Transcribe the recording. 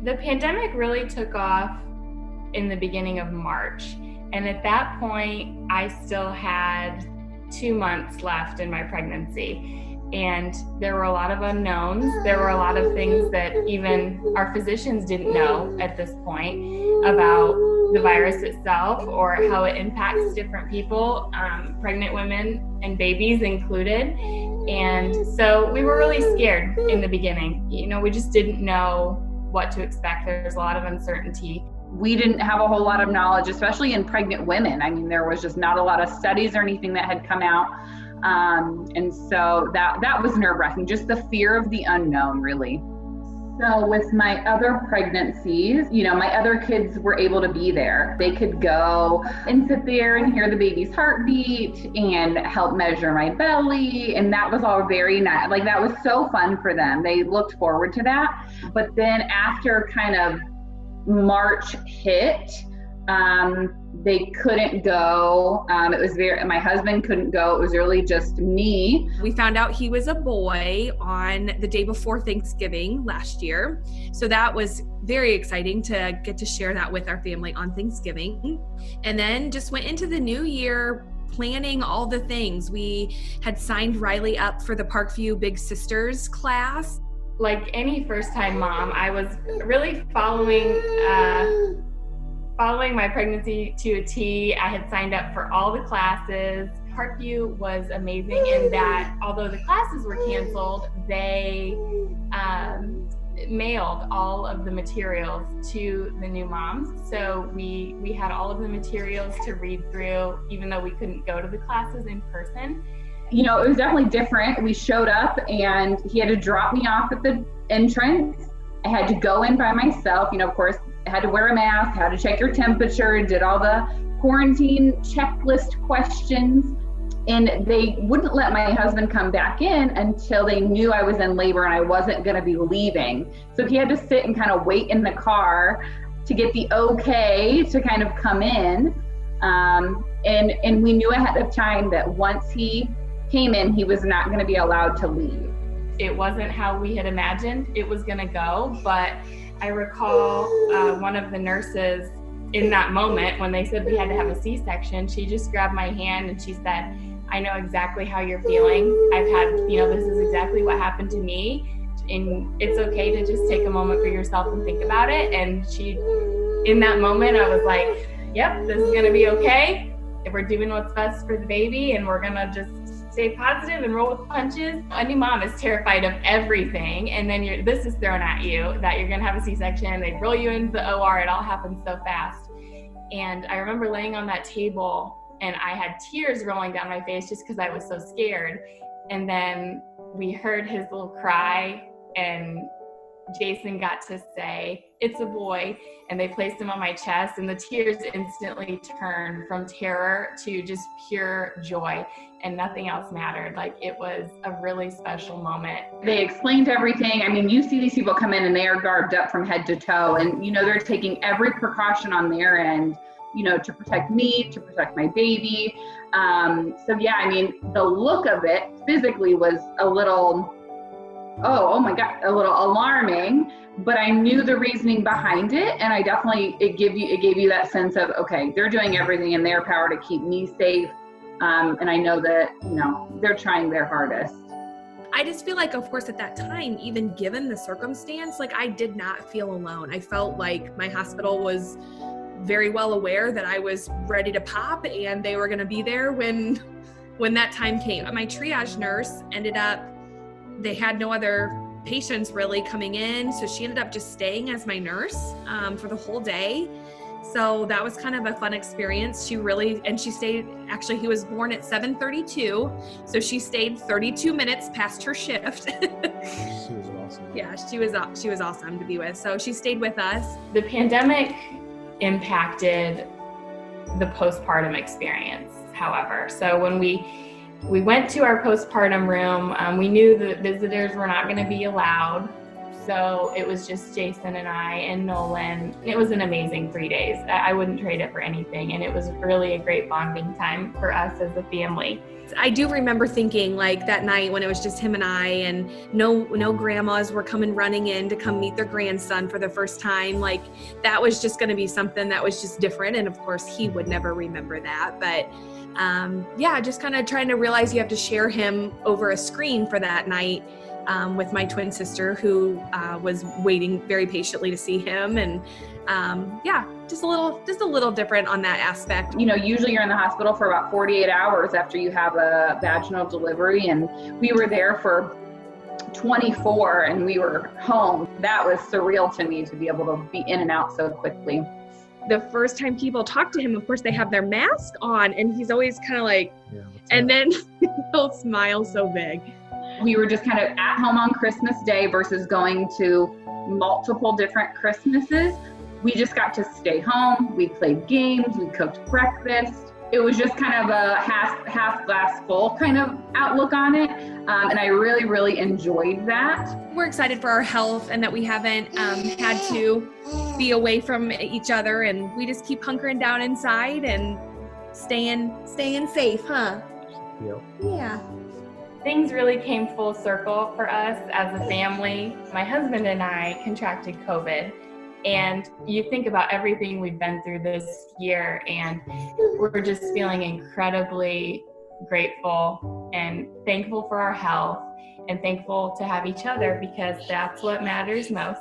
The pandemic really took off in the beginning of March. And at that point, I still had 2 months left in my pregnancy. And there were a lot of unknowns. There were a lot of things that even our physicians didn't know at this point about the virus itself or how it impacts different people, pregnant women and babies included. And so we were really scared in the beginning. We just didn't know what to expect. There's a lot of uncertainty. We didn't have a whole lot of knowledge, especially in pregnant women. I mean, there was just not a lot of studies or anything that had come out. And so that was nerve-wracking, just the fear of the unknown, really. So with my other pregnancies, my other kids were able to be there. They could go and sit there and hear the baby's heartbeat and help measure my belly. And that was all very nice. Like, that was so fun for them. They looked forward to that. But then after kind of March hit, they couldn't go. It was my husband couldn't go. It was really just me. We found out he was a boy on the day before Thanksgiving last year. So that was very exciting to get to share that with our family on Thanksgiving. And then just went into the new year planning all the things. We had signed Riley up for the Parkview Big Sisters class. Like any first-time mom, I was really following my pregnancy to a T. I had signed up for all the classes. Parkview was amazing in that although the classes were canceled, they mailed all of the materials to the new moms. So we had all of the materials to read through, even though we couldn't go to the classes in person. It was definitely different. We showed up and he had to drop me off at the entrance. I had to go in by myself, of course, I had to wear a mask, had to check your temperature, did all the quarantine checklist questions. And they wouldn't let my husband come back in until they knew I was in labor and I wasn't going to be leaving. So he had to sit and kind of wait in the car to get the okay to kind of come in. And we knew ahead of time that once he came in, he was not going to be allowed to leave. It wasn't how we had imagined it was going to go, but I recall one of the nurses in that moment when they said we had to have a C-section, she just grabbed my hand and she said, "I know exactly how you're feeling. I've had, this is exactly what happened to me. And it's okay to just take a moment for yourself and think about it." And in that moment, I was like, yep, this is going to be okay. We're doing what's best for the baby and we're going to just stay positive and roll with the punches. A new mom is terrified of everything, and then this is thrown at you that you're gonna have a C-section. They roll you into the OR. It all happens so fast. And I remember laying on that table, and I had tears rolling down my face just because I was so scared. And then we heard his little cry, and Jason got to say, "It's a boy," and they placed him on my chest, and the tears instantly turned from terror to just pure joy, and nothing else mattered. Like, it was a really special moment. They explained everything. I mean, you see these people come in and they are garbed up from head to toe, and they're taking every precaution on their end, to protect me, to protect my baby. So yeah, I mean, the look of it physically was a little, oh my God, a little alarming, but I knew the reasoning behind it. And it gave you that sense of, okay, they're doing everything in their power to keep me safe. And I know that, they're trying their hardest. I just feel like, of course, at that time, even given the circumstance, like, I did not feel alone. I felt like my hospital was very well aware that I was ready to pop and they were going to be there when that time came. My triage nurse they had no other patients really coming in. So she ended up just staying as my nurse for the whole day. So that was kind of a fun experience. She stayed, actually he was born at 7:32. So she stayed 32 minutes past her shift. She was awesome. Yeah, she was awesome to be with. So she stayed with us. The pandemic impacted the postpartum experience, however. So when we went to our postpartum room, we knew that visitors were not going to be allowed. So it was just Jason and I and Nolan. It was an amazing 3 days. I wouldn't trade it for anything. And it was really a great bonding time for us as a family. I do remember thinking like that night when it was just him and I, and no grandmas were coming running in to come meet their grandson for the first time. Like that was just going to be something that was just different. And of course he would never remember that. But just kind of trying to realize you have to share him over a screen for that night with my twin sister who was waiting very patiently to see him. And just a little different on that aspect. You know, usually you're in the hospital for about 48 hours after you have a vaginal delivery, and we were there for 24 and we were home. That was surreal to me to be able to be in and out so quickly. The first time people talk to him, of course, they have their mask on, and he's always kind of like, and then he'll smile so big. We were just kind of at home on Christmas Day versus going to multiple different Christmases. We just got to stay home. We played games. We cooked breakfast. It was just kind of a half glass full kind of outlook on it. And I really, really enjoyed that. We're excited for our health and that we haven't had to be away from each other, and we just keep hunkering down inside and staying safe, huh? Yep. Yeah. Things really came full circle for us as a family. My husband and I contracted COVID. And you think about everything we've been through this year, and we're just feeling incredibly grateful and thankful for our health and thankful to have each other, because that's what matters most.